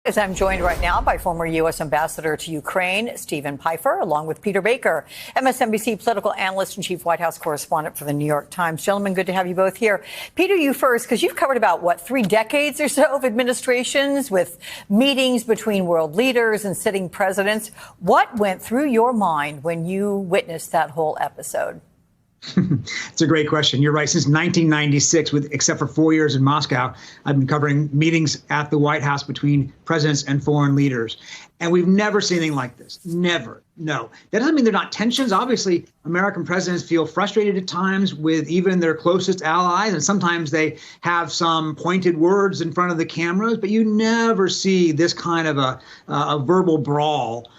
As I'm joined right now by former U.S. Ambassador to Ukraine, Stephen Pfeiffer, along with Peter Baker, MSNBC political analyst and chief White House correspondent for the New York Times. Gentlemen, good to have you both here. Peter, you first, because you've covered about, 3 decades or so of administrations with meetings between world leaders and sitting presidents. What went through your mind when you witnessed that whole episode? It's a great question. You're right. Since 1996, except for 4 years in Moscow, I've been covering meetings at the White House between presidents and foreign leaders. And we've never seen anything like this. Never. No. That doesn't mean there are not tensions. Obviously, American presidents feel frustrated at times with even their closest allies. And sometimes they have some pointed words in front of the cameras. But you never see this kind of a verbal brawl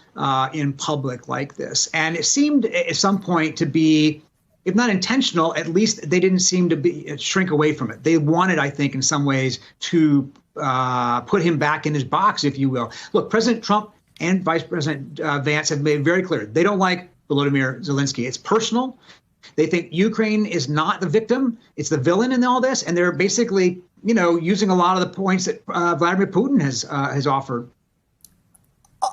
in public like this. And it seemed at some point to be, if not intentional, at least they didn't seem to shrink away from it. They wanted, I think, in some ways to put him back in his box, if you will. Look, President Trump and Vice President Vance have made very clear they don't like Volodymyr Zelensky. It's personal. They think Ukraine is not the victim. It's the villain in all this. And they're basically, using a lot of the points that Vladimir Putin has offered.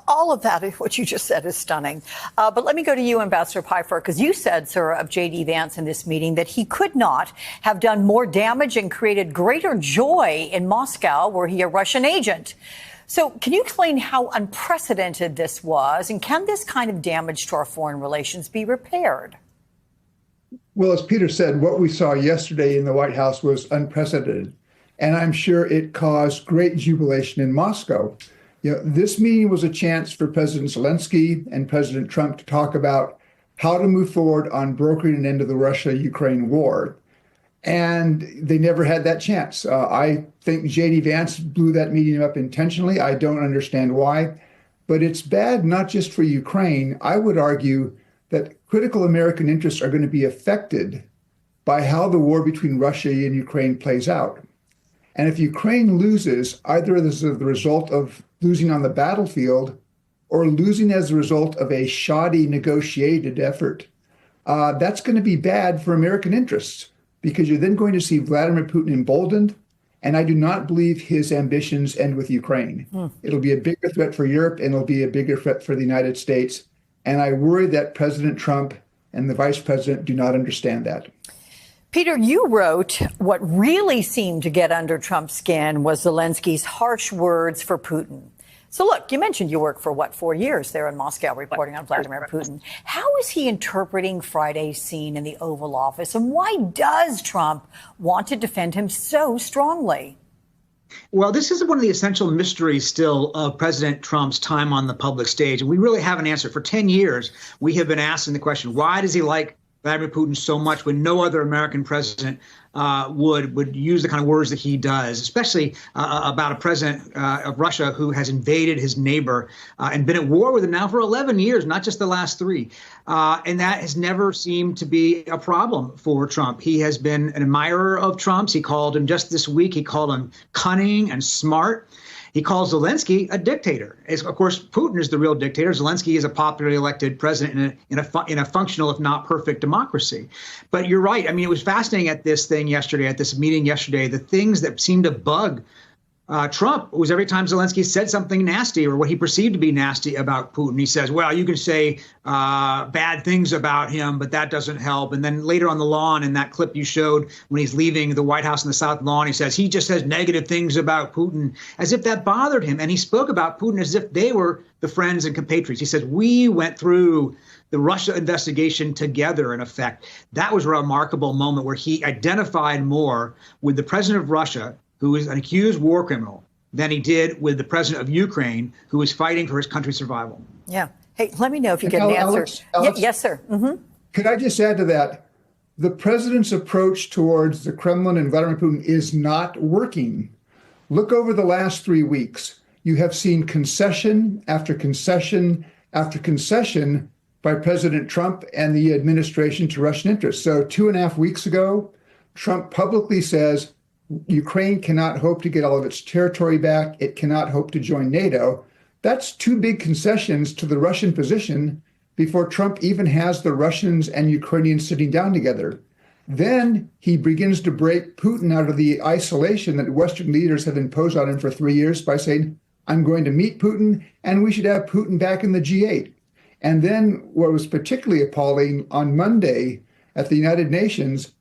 All of that, what you just said, is stunning. But let me go to you, Ambassador Pfeiffer, because you said, sir, of J.D. Vance in this meeting that he could not have done more damage and created greater joy in Moscow were he a Russian agent. So can you explain how unprecedented this was? And can this kind of damage to our foreign relations be repaired? Well, as Peter said, what we saw yesterday in the White House was unprecedented. And I'm sure it caused great jubilation in Moscow. This meeting was a chance for President Zelensky and President Trump to talk about how to move forward on brokering an end to the Russia-Ukraine war. And they never had that chance. I think J.D. Vance blew that meeting up intentionally. I don't understand why. But it's bad not just for Ukraine. I would argue that critical American interests are going to be affected by how the war between Russia and Ukraine plays out. And if Ukraine loses, either as the result of losing on the battlefield or losing as a result of a shoddy negotiated effort, that's going to be bad for American interests, because you're then going to see Vladimir Putin emboldened. And I do not believe his ambitions end with Ukraine. It'll be a bigger threat for Europe, and it'll be a bigger threat for the United States. And I worry that President Trump and the vice president do not understand that. Peter, you wrote what really seemed to get under Trump's skin was Zelensky's harsh words for Putin. So look, you mentioned you worked for 4 years there in Moscow reporting on Vladimir Putin. How is he interpreting Friday's scene in the Oval Office? And why does Trump want to defend him so strongly? Well, this is one of the essential mysteries still of President Trump's time on the public stage. And we really haven't answered. For 10 years, we have been asking the question, why does he like Vladimir Putin so much when no other American president would use the kind of words that he does, especially about a president of Russia who has invaded his neighbor and been at war with him now for 11 years, not just the last 3. And that has never seemed to be a problem for Trump. He has been an admirer of Trump's. He called him just this week. He called him cunning and smart. He calls Zelensky a dictator. Of course, Putin is the real dictator. Zelensky is a popularly elected president in a functional, if not perfect, democracy. But you're right. I mean, it was fascinating at this meeting yesterday, the things that seemed to bug Trump was every time Zelensky said something nasty or what he perceived to be nasty about Putin, he says, well, you can say bad things about him, but that doesn't help. And then later on the lawn in that clip you showed when he's leaving the White House in the South Lawn, he says he just says negative things about Putin as if that bothered him. And he spoke about Putin as if they were the friends and compatriots. He says, we went through the Russia investigation together, in effect. That was a remarkable moment where he identified more with the president of Russia, who is an accused war criminal, than he did with the president of Ukraine, who is fighting for his country's survival. Yeah. Hey, let me know if you get an answer. Alex, yes, sir. Mm-hmm. Could I just add to that? The president's approach towards the Kremlin and Vladimir Putin is not working. Look over the last 3 weeks. You have seen concession after concession after concession by President Trump and the administration to Russian interests. So 2.5 weeks ago, Trump publicly says, Ukraine cannot hope to get all of its territory back. It cannot hope to join NATO. That's 2 big concessions to the Russian position before Trump even has the Russians and Ukrainians sitting down together. Then he begins to break Putin out of the isolation that Western leaders have imposed on him for 3 years by saying, I'm going to meet Putin, and we should have Putin back in the G8. And then what was particularly appalling, on Monday at the United Nations,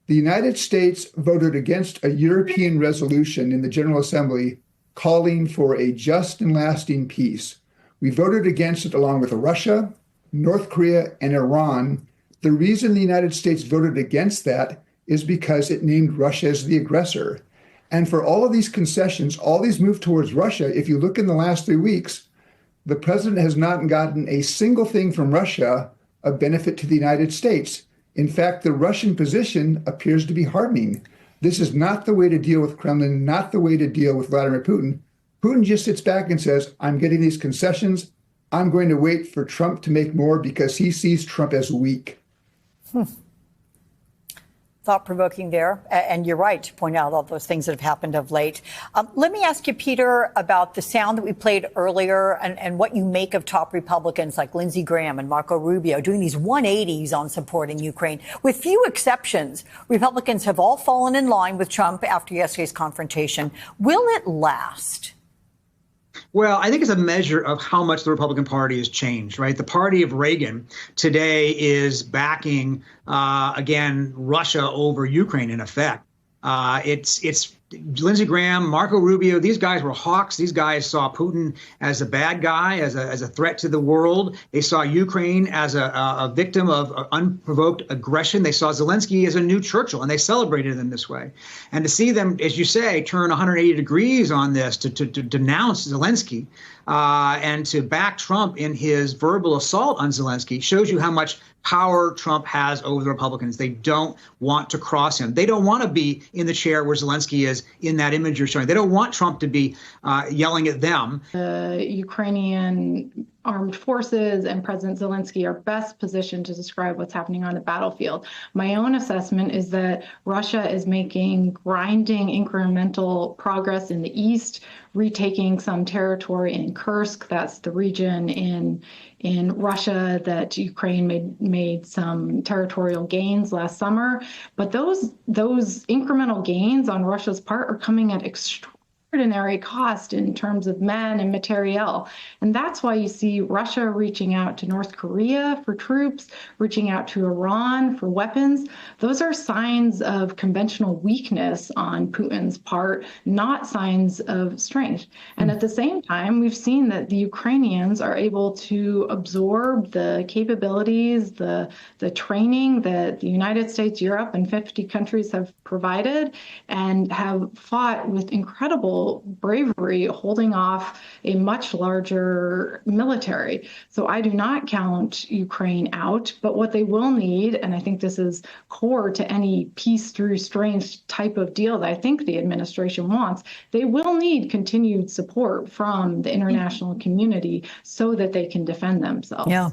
the United States voted against a European resolution in the General Assembly calling for a just and lasting peace. We voted against it along with Russia, North Korea, and Iran. The reason the United States voted against that is because it named Russia as the aggressor. And for all of these concessions, all these move towards Russia, if you look in the last 3 weeks, the president has not gotten a single thing from Russia of benefit to the United States. In fact, the Russian position appears to be hardening. This is not the way to deal with Kremlin, not the way to deal with Vladimir Putin. Putin just sits back and says, I'm getting these concessions. I'm going to wait for Trump to make more because he sees Trump as weak. Thought-provoking there. And you're right to point out all those things that have happened of late. Let me ask you, Peter, about the sound that we played earlier and what you make of top Republicans like Lindsey Graham and Marco Rubio doing these 180s on supporting Ukraine. With few exceptions, Republicans have all fallen in line with Trump after yesterday's confrontation. Will it last? Well, I think it's a measure of how much the Republican Party has changed, right? The party of Reagan today is backing, again, Russia over Ukraine, in effect. It's Lindsey Graham, Marco Rubio. These guys were hawks. These guys saw Putin as a bad guy, as a threat to the world. They saw Ukraine as a victim of unprovoked aggression. They saw Zelensky as a new Churchill, and they celebrated him this way. And to see them, as you say, turn 180 degrees on this to denounce Zelensky and to back Trump in his verbal assault on Zelensky shows you how much power Trump has over the Republicans. They don't want to cross him. They don't want to be in the chair where Zelensky is in that image you're showing. They don't want Trump to be yelling at them. The Ukrainian armed forces and President Zelensky are best positioned to describe what's happening on the battlefield. My own assessment is that Russia is making grinding incremental progress in the east, retaking some territory in Kursk. That's the region in Russia that Ukraine made some territorial gains last summer. But those incremental gains on Russia's part are coming at extraordinary cost in terms of men and materiel. And that's why you see Russia reaching out to North Korea for troops, reaching out to Iran for weapons. Those are signs of conventional weakness on Putin's part, not signs of strength. And at the same time, we've seen that the Ukrainians are able to absorb the capabilities, the training that the United States, Europe, and 50 countries have provided, and have fought with incredible bravery, holding off a much larger military. So I do not count Ukraine out, but what they will need, and I think this is core to any peace through strength type of deal that I think the administration wants, they will need continued support from the international community so that they can defend themselves. Yeah.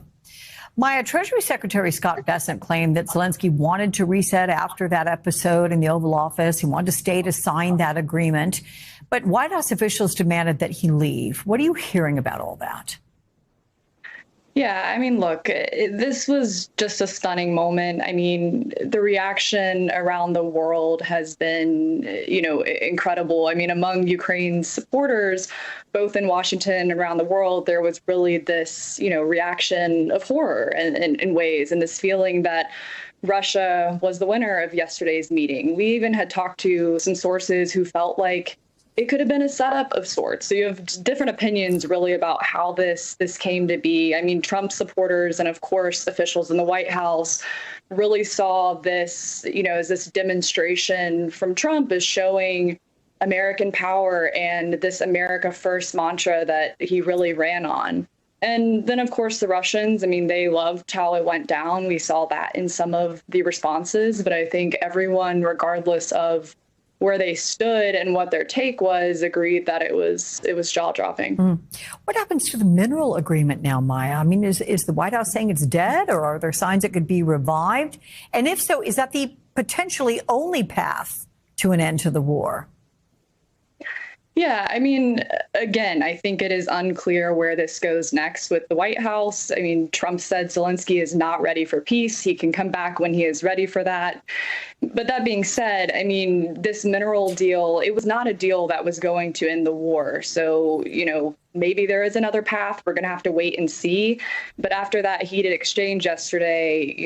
Maya, Treasury Secretary Scott Bessent claimed that Zelensky wanted to reset after that episode in the Oval Office. He wanted to stay to sign that agreement. But White House officials demanded that he leave. What are you hearing about all that? Yeah, I mean, look, this was just a stunning moment. I mean, the reaction around the world has been, incredible. I mean, among Ukraine's supporters, both in Washington and around the world, there was really this, reaction of horror in ways, and this feeling that Russia was the winner of yesterday's meeting. We even had talked to some sources who felt like it could have been a setup of sorts. So you have different opinions really about how this came to be. I mean, Trump supporters and, of course, officials in the White House really saw this, as this demonstration from Trump as showing American power and this America First mantra that he really ran on. And then, of course, the Russians, I mean, they loved how it went down. We saw that in some of the responses. But I think everyone, regardless of where they stood and what their take was, agreed that it was jaw-dropping. What happens to the mineral agreement now, Maya? I mean, is the White House saying it's dead, or are there signs it could be revived? And if so, is that the potentially only path to an end to the war? Yeah, I mean, again, I think it is unclear where this goes next with the White House. I mean, Trump said Zelensky is not ready for peace. He can come back when he is ready for that. But that being said, I mean, this mineral deal, it was not a deal that was going to end the war. So, maybe there is another path. We're going to have to wait and see. But after that heated exchange yesterday,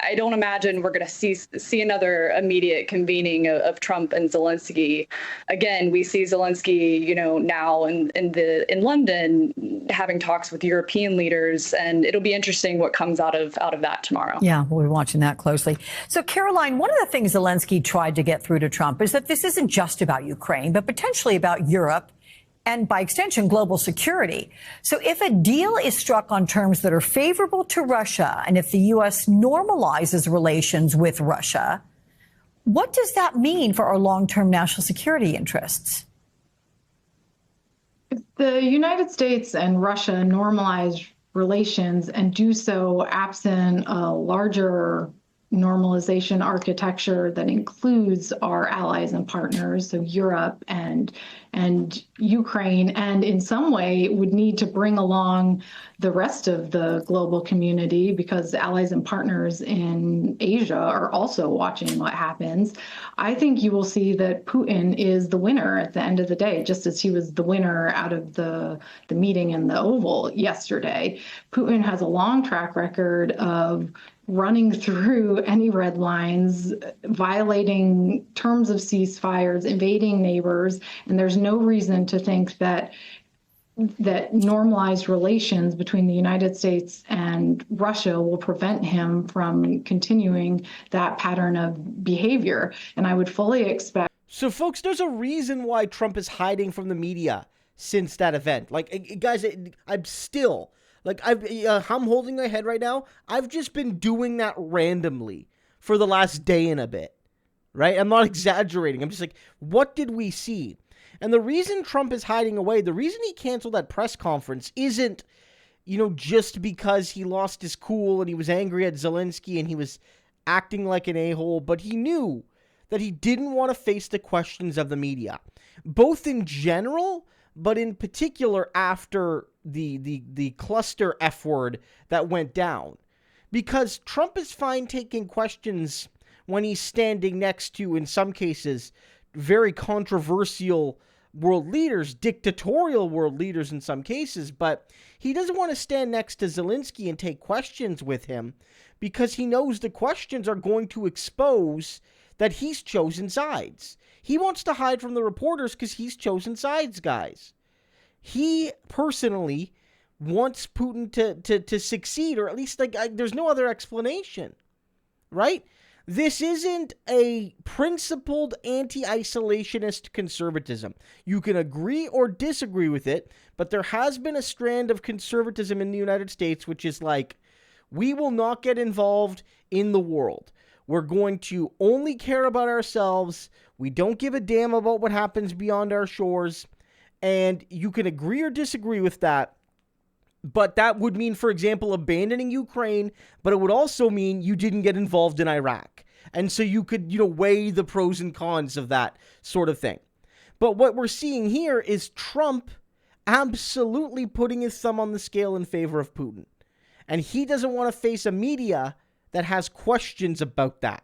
I don't imagine we're going to see another immediate convening of Trump and Zelensky. Again, we see Zelensky, now in London having talks with European leaders, and it'll be interesting what comes out of that tomorrow. Yeah, we'll be watching that closely. So, Caroline, one of the things Zelensky tried to get through to Trump is that this isn't just about Ukraine, but potentially about Europe and, by extension, global security. So if a deal is struck on terms that are favorable to Russia, and if the U.S. normalizes relations with Russia, what does that mean for our long-term national security interests? If the United States and Russia normalize relations and do so absent a larger normalization architecture that includes our allies and partners, so Europe and Ukraine, and in some way would need to bring along the rest of the global community, because allies and partners in Asia are also watching what happens. I think you will see that Putin is the winner at the end of the day, just as he was the winner out of the meeting in the Oval yesterday. Putin has a long track record of running through any red lines, violating terms of ceasefires, invading neighbors, and there's no reason to think that normalized relations between the United States and Russia will prevent him from continuing that pattern of behavior. And I would fully expect. So, folks, there's a reason why Trump is hiding from the media since that event. Like, guys, I'm still... I'm holding my head right now. I've just been doing that randomly for the last day and a bit, right? I'm not exaggerating. I'm just like, what did we see? And the reason Trump is hiding away, the reason he canceled that press conference isn't, just because he lost his cool and he was angry at Zelensky and he was acting like an a-hole, but he knew that he didn't want to face the questions of the media, both in general, but in particular after the cluster F word that went down. Because Trump is fine taking questions when he's standing next to, in some cases, very controversial world leaders, dictatorial world leaders in some cases, but he doesn't want to stand next to Zelensky and take questions with him because he knows the questions are going to expose that he's chosen sides. He wants to hide from the reporters because he's chosen sides, guys. He personally wants Putin to succeed, or at least there's no other explanation, right? This isn't a principled anti-isolationist conservatism. You can agree or disagree with it, but there has been a strand of conservatism in the United States, which is like, we will not get involved in the world. We're going to only care about ourselves. We don't give a damn about what happens beyond our shores. And you can agree or disagree with that. But that would mean, for example, abandoning Ukraine, but it would also mean you didn't get involved in Iraq. And so you could, weigh the pros and cons of that sort of thing. But what we're seeing here is Trump absolutely putting his thumb on the scale in favor of Putin. And he doesn't want to face a media that has questions about that.